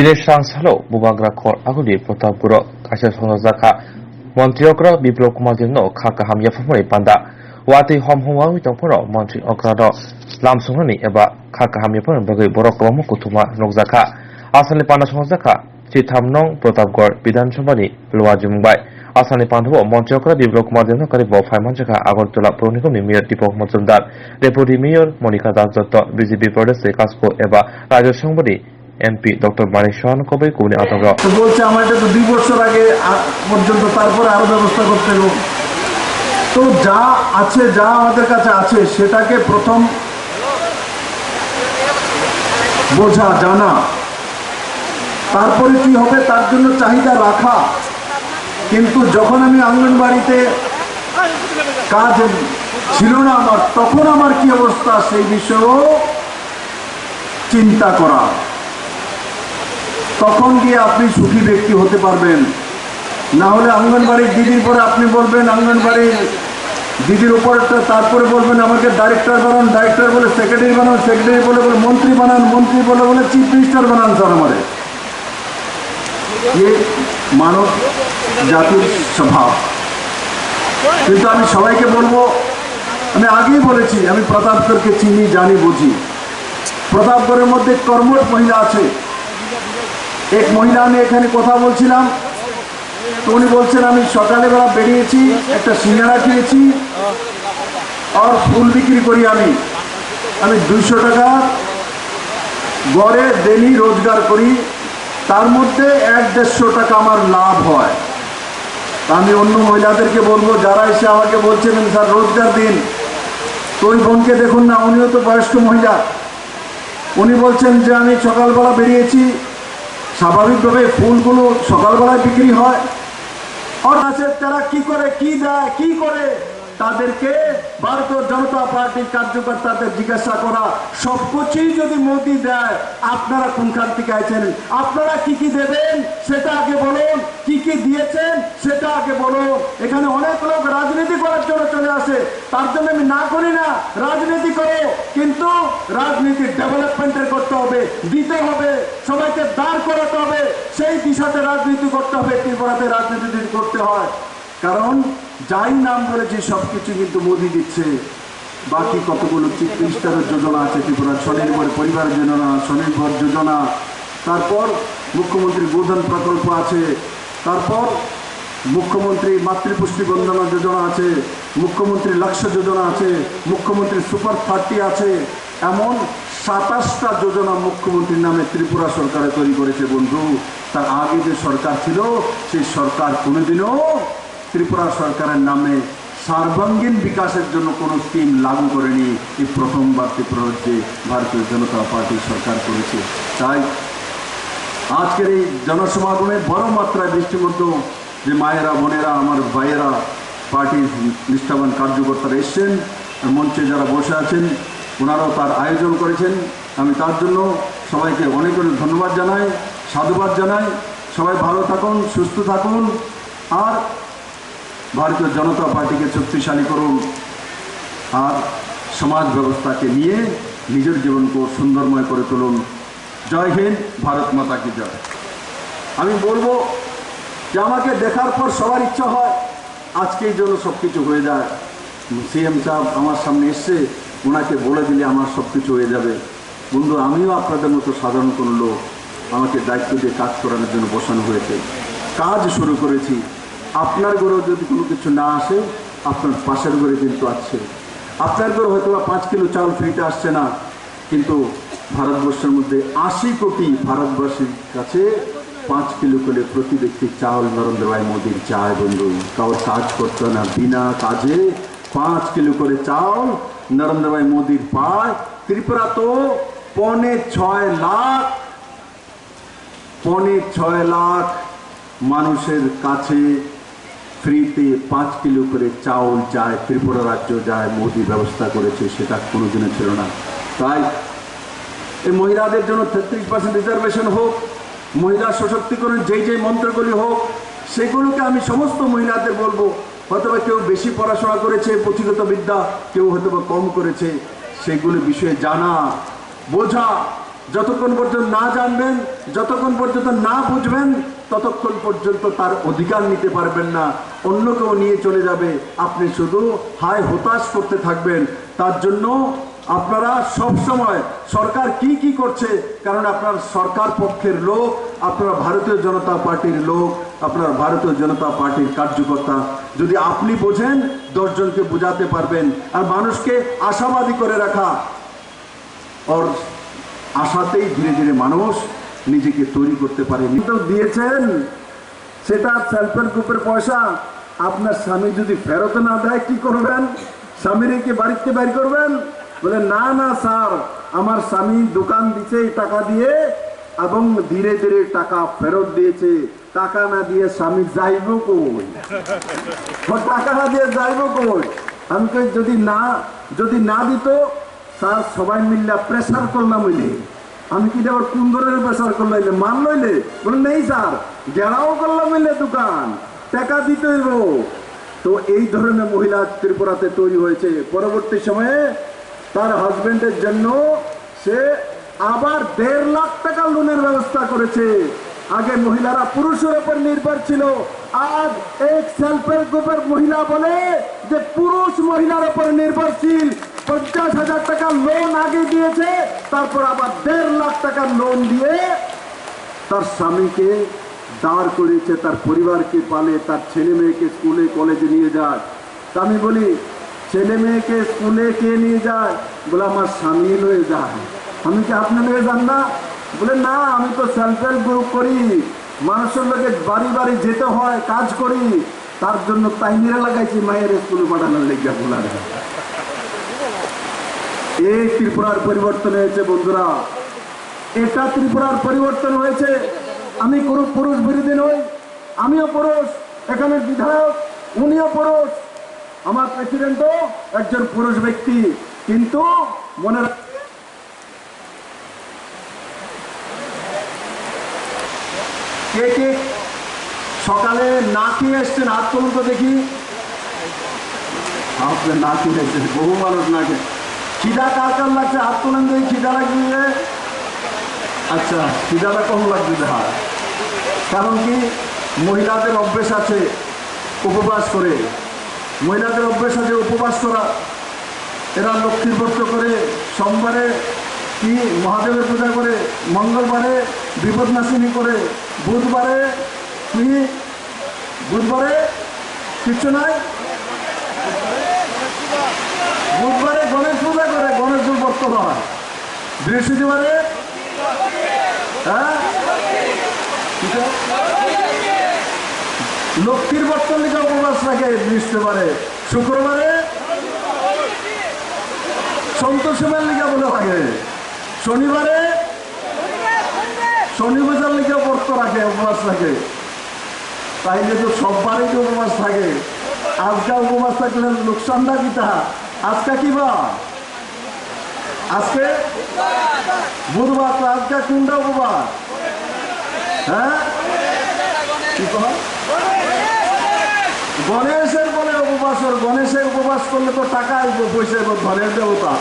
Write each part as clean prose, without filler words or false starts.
দিনের সাংসালো বুবাগ্রা খর আগুলি প্রতাপগুড় কাছে সংজাখা মন্ত্রী অগ্র বিপ্লব কুমার জন্য খাকা হামিয়াফামনি পান্দা ওয়াতি হম হমওয়ামি তংফোর মন্ত্রী অগ্রদ লামসুংনি এবা খাকা হামিয়াফাম বাগৈ বড় কলম কুথুমা নকজাখা আসামনি পান্ডা সংজাখা চিথাম নং প্রতাপগড় বিধানসভানি লোয়া জুমবাই আসামনি পান্ডব মন্ত্রী অগ্র বিপ্লব কুমার জন্য কারিব ফাইমানজাখা আগরতলা পৌর নিগমনি mayor Dipak Majumdar deputy mayor Monika Das Dutta BJP প্রদেশ কাসকো এবা রাজ্য সংবাদী এমপি ডক্টর মানিক সোহান কবে কুবনি আতঙ্ক বলছে আমার এটা তো 2 বছর আগে পর্যন্ত তারপরে আরো ব্যবস্থা করতে হবে। তো যা আছে যা আমাদের কাছে আছে সেটাকে প্রথম বোঝা জানা, তারপরে কি হবে তার জন্য চাহিদা রাখা। কিন্তু যখন আমি আঙ্গনবাড়িতে কাজ ছিল না আমার, তখন আমার কি অবস্থা সেই বিষয়েও চিন্তা করা। তখন গিয়ে আপনি সুখী ব্যক্তি হতে পারবেন। না হলে অঙ্গনবাড়ির দিদির পরে আপনি বলবেন অঙ্গনবাড়ির দিদির উপরটা, তারপরে বলবেন আমাকে ডাইরেক্টর বানান, ডাইরেক্টর বলে সেক্রেটারি বানান, সেক্রেটারি বলে বলে মন্ত্রী বানান, মন্ত্রী বলে বলে চিফ মিনিস্টার বানান। স্যার আমারে ये মানব জাতির স্বভাব। কিন্তু আমি সবাইকে বলবো, আমি আগেই বলেছি আমি প্রতাপগড়কে চিনি জানি বুঝি। প্রতাপগড়ের মধ্যে কর্মঠ মহিলা আছে। এক মহিলা আমি এখানে কথা বলছিলাম, তো উনি বলছেন আমি সকালবেলা বেরিয়েছি, একটা সিঙ্গারা খেয়েছি আর ফুল বিক্রি করি। আমি 200 টাকা গড়ে ডেলি রোজগার করি, তার মধ্যে 1-150 টাকা আমার লাভ হয়। তা আমি অন্য মহিলাদেরকে বলবো যারা এসে আমাকে বলছেন স্যার রোজগার দিন, তো ওই বোনকে দেখুন না, উনিও তো বয়স্ক মহিলা। উনি বলছেন যে আমি সকালবেলা বেরিয়েছি, স্বাভাবিকভাবে ফুলগুলো সকালবেলায় বিক্রি হয়। আর আছে তারা কি করে, কি দেয়, কি করে, তাদেরকে ভারতীয় জনতা পার্টির কার্যকর্তাদের জিজ্ঞাসা করা। সবকিছুই যদি মোদি দেয়, আপনারা কোনখান থেকে আছেন, আপনারা কি কি দেবেন সেটা আগে বলুন, কি কি দিয়েছেন সেটা আগে বলুন। এখানে অনেক লোক রাজনীতি করার জন্য চলে আসে, তার জন্য আমি না করি না, রাজনীতি করো, কিন্তু রাজনীতি ডেভেলপমেন্টের করতে হবে, দিতে হবে, সবাইকে দাঁড় করাতে হবে, সেই দিশাতে রাজনীতি করতে হবে। ত্রিপুরাতে রাজনীতি করতে হয়, কারণ যাই নাম বলেছি সবকিছু কিন্তু মোদি দিচ্ছে। বাকি কতগুলো চিফ মিনিস্টারের যোজনা আছে ত্রিপুরা, স্বনির্ভর পরিবার যোজনা, স্বনির্ভর যোজনা, তারপর মুখ্যমন্ত্রী গোধন প্রকল্প আছে, তারপর মুখ্যমন্ত্রী মাতৃপুষ্টি বন্দনা যোজনা আছে, মুখ্যমন্ত্রী লক্ষ্য যোজনা আছে, মুখ্যমন্ত্রী সুপার 30 আছে। এমন 27টা যোজনা মুখ্যমন্ত্রীর নামে ত্রিপুরা সরকারে তৈরি করেছে বন্ধু। তার আগে যে সরকার ছিল সেই সরকার কোনোদিনও ত্রিপুরা সরকারের নামে সর্বাঙ্গীন বিকাশের জন্য কোনো স্কিম লাগু করেনি। এই প্রথমবার ত্রিপুরা রাজ্যে ভারতীয় জনতা পার্টির সরকার করেছে। তাই আজকের এই জনসমাগমে বড় মাত্রায় দৃষ্টিবদ্ধ যে মায়েরা, বোনেরা, আমার ভাইয়েরা, পার্টির নিষ্ঠাবান কার্যকর্তারা এসছেন, মঞ্চে যারা বসে আছেন ওনারাও তার আয়োজন করেছেন। আমি তার জন্য সবাইকে অনেক অনেক ধন্যবাদ জানাই, সাধুবাদ জানাই। সবাই ভালো থাকুন, সুস্থ থাকুন, আর ভারতীয় জনতা পার্টিকে শক্তিশালী করুন, আর সমাজ ব্যবস্থাকে নিয়ে নিজের জীবনকে সুন্দরময় করে তুলুন। জয় হিন্দ, ভারত মাতা কি জয়। আমি বলবো যে আমাকে দেখার পর সবার ইচ্ছা হয় আজকেই জন্য সব কিছু হয়ে যায়। সিএম সাহেব আমার সামনে এসছে, ওনাকে বলে দিলে আমার সব কিছু হয়ে যাবে। বন্ধু, আমিও আপনাদের মতো সাধারণ কোনো লোক, আমাকে দায়িত্ব দিয়ে কাজ করানোর জন্য বসানো হয়েছে। কাজ শুরু করেছি। আপনার ঘরেও যদি কোনো কিছু না আসে, আপনার পাশের ঘরে কিন্তু আসছে। আপনার ঘরে হয়তো 5 কিলো চাল ফ্রিতে আসছে না, কিন্তু ভারতবর্ষের মধ্যে 80 কোটি ভারতবাসীর কাছে 5 কিলো করে প্রতি ব্যক্তি চাল নরেন্দ্র ভাই মোদীর চায়। বন্ধু, কারোর কাজ করতে না, বিনা কাজে 5 কিলো করে চাল নরেন্দ্র ভাই মোদীর পায়। ত্রিপুরা তো 6.5 লাখ মানুষের কাছে ফ্রিতে 5 কিলো করে চাউল যায়, ত্রিপুরা রাজ্য যায়। মোদী ব্যবস্থা করেছে, সেটা কোনোদিনও ছিল না। তাই এই মহিলাদের জন্য 33% রিজার্ভেশন হোক, মহিলা সশক্তিকরণ যেই মন্ত্রগুলি হোক, সেগুলোকে আমি সমস্ত মহিলাদের বলবো। হয়তোবা কেউ বেশি পড়াশোনা করেছে, পুঁথিগত বিদ্যা, কেউ হয়তোবা কম করেছে, সেগুলো বিষয়ে জানা, বোঝা, যতক্ষণ পর্যন্ত না জানবেন, যতক্ষণ পর্যন্ত না বুঝবেন, ততক্ষণ পর্যন্ত তার অধিকার নিতে পারবেন না, অন্য কেউ নিয়ে চলে যাবে, আপনি শুধু হায় হতাশ করতে থাকবেন। তার জন্য আপনারা সব সময় সরকার কি কি করছে, কারণ আপনার সরকার পক্ষের লোক, আপনারা ভারতীয় জনতা পার্টির লোক, আপনার ভারতীয় জনতা পার্টির কার্যকর্তা, যদি আপনি বোঝেন 10 জনকে বোঝাতে পারবেন। আর মানুষকে আশাবাদী করে রাখা, ওর আশাতেই ধীরে ধীরে মানুষ নিজেকে তৈরি করতে পারে। তো দিয়েছেন সেটা সেলফ হেল্প গ্রুপের পয়সা, আপনার স্বামী যদি ফেরত না দেয় কি করবেন? স্বামীর কি বাড়িতে বের করবেন? বলে না না স্যার, আমার স্বামী দোকান দিচ্ছে টাকা দিয়ে এবং ধীরে ধীরে টাকা ফেরত দিয়েছে, টাকা না দিয়ে স্বামী যাইব কই? টাকা না দিয়ে যাইব কই? আমি যদি না দিত স্যার সবাই মিললে প্রেসার করলাম হইলে, আমি কি আবার কোন ধরনের প্রেসার করলাম মান লইলে? বলে নেই স্যার, গেরাও করলাম হইলে দোকান টাকা দিতে হইব। তো এই ধরনের মহিলা ত্রিপুরাতে তৈরি হয়েছে। পরবর্তী সময়ে তার হাজবেন্ডের জন্য সে আবার 1.5 লাখ টাকা লোনের ব্যবস্থা করেছে। আগে মহিলারা পুরুষের উপর নির্ভর ছিল, আজ এক সেলফ হেল্প গ্রুপের মহিলা বলে যে পুরুষ মহিলার উপর নির্ভরশীল। 50,000 টাকা লোন আগে দিয়েছে, তারপর আবার 1.5 লাখ টাকা লোন দিয়ে তার স্বামীকে দাঁড় করিয়েছে, তার পরিবারকে পালে, তার ছেলে মেয়েকে স্কুলে কলেজে নিয়ে যায়। তা আমি বলি, ছেলে মেয়েকে স্কুলে কে নিয়ে যায়? বলে আমার স্বামী লয়ে যায়। আমি কি আপনি লয়ে যান না? বলে না, আমি তো সেলফ হেল্প গ্রুপ করি, মানুষের লোকে বাড়ি বাড়ি যেতে হয়, কাজ করি, তার জন্য টাইমিরা লাগাইছি মায়ের স্কুলে পাঠানোর লেগে। বলা এই ত্রিপুরার পরিবর্তন হয়েছে বন্ধুরা, এটা ত্রিপুরার পরিবর্তন হয়েছে। আমি কোনো পুরুষ বিরোধী নই, আমিও পুরুষ, এখানে বিধায়ক উনিও পুরুষ, আমার প্রেসিডেন্টও একজন পুরুষ ব্যক্তি। কিন্তু মনে কে কে সকালে না খেয়ে এসছেন হাত তুলুন তো দেখি। আপনার না খেয়ে এসছেন, বহু মানুষ না খেয়ে। খিদা কার কার লাগছে হাত তুলেন দেখি, খিদা লাগছে? আচ্ছা, খিদাটা কম লাগছে হাত। কারণ কি, মহিলাদের অভ্যেস আছে উপবাস করে, মহিলাদের অভ্যেস আছে উপবাস করা। এরা লক্ষ্মীর ব্রত করে, সোমবারে কি মহাদেবের পূজা করে, মঙ্গলবারে বিপদনাশিনী করে, বুধবারে কি, বুধবারে কিচ্ছু নাই, বুধবারে গণেশ পূজা করে, গণেশ ব্রত হয়। বৃহস্পতিবারে লক্ষ্মীর বর্তন লিখে উপবাস রাখে বৃহস্পতিবারে, শুক্রবারে সন্তোষের লিখে বলে থাকে, শনিবারে শনি পূজার লিখে ব্রত রাখে, উপবাস রাখে। তাইলে তো সববারই তো উপবাস থাকে। আজকা উপবাস থাকলে লোকসানটা কিতা? আজকা কি বা? আজকে বুধবার, তো আজকে কোনটা উপবাস? হ্যাঁ, কি কয়? গণেশের বলে উপবাস। গণেশের উপবাস করলে তো টাকা আসবো, পয়সা ধনের দেবতা।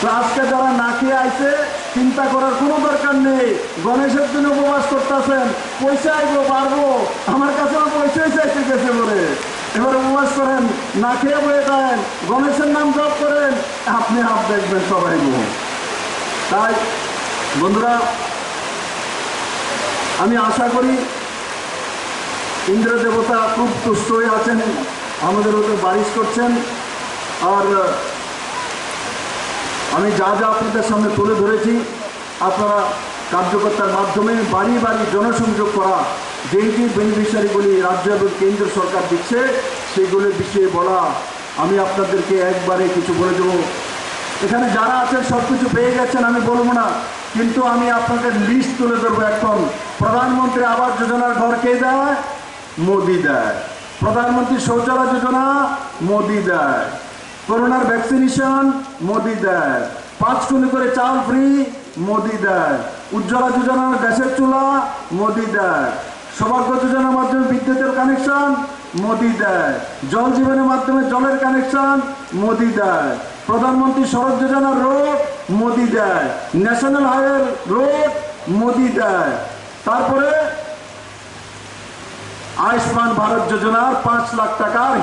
তো আজকে যারা না খেয়ে আইছে, চিন্তা করার কোনো দরকার নেই। গণেশের জন্য উপবাস করতেছেন, পয়সা আইবো, পারবো। আমার কাছে পয়সাই চাইতে গেছে বলে এবার উপবাস করেন, না খেয়ে বয়ে দেন, গণেশের নাম জপ করেন, আপনি হাত দেখবেন সবাই। তাই বন্ধুরা, আমি আশা করি ইন্দ্র দেবতা খুব তুষ্ট হয়ে আছেন, আমাদের ওদের বারিশ করছেন। আর আমি যা যা আপনাদের সামনে তুলে ধরেছি, আপনারা কার্যকর্তার মাধ্যমে বাড়ি বাড়ি জনসংযোগ করা, যেই যে বেনিফিশিয়ারিগুলি রাজ্য এবং কেন্দ্র সরকার দিচ্ছে সেগুলির বিষয়ে বলা। আমি আপনাদেরকে একবারে কিছু বলে দেবো। এখানে যারা আছেন সব কিছু পেয়ে গেছেন, আমি বলবো না, কিন্তু আমি আপনাদের লিস্ট তুলে ধরবো। এখন প্রধানমন্ত্রী আবাস যোজনার ঘর কে দেয়? মোদি দেয়। প্রধানমন্ত্রী শৌচালয় যোজনা মোদি দেয়। করোনার ভ্যাকসিনেশন মোদি দেয়। 5 কিলো করে চাল ফ্রি মোদি দেয়। উজ্জ্বলা যোজনার গ্যাসের চুলা মোদি দেয়। সৌভাগ্য যোজনার মাধ্যমে বিদ্যুতের কানেকশন মোদি দেয়। জল জীবনের মাধ্যমে জলের কানেকশন মোদি দেয়। প্রধানমন্ত্রী সড়ক যোজনার রোড মোদি দেয়, ন্যাশনাল হাইওয়ে রোড মোদি দেয়, তারপরে আয়ুষ্মান ভারত যোজনার 5 লাখ টাকার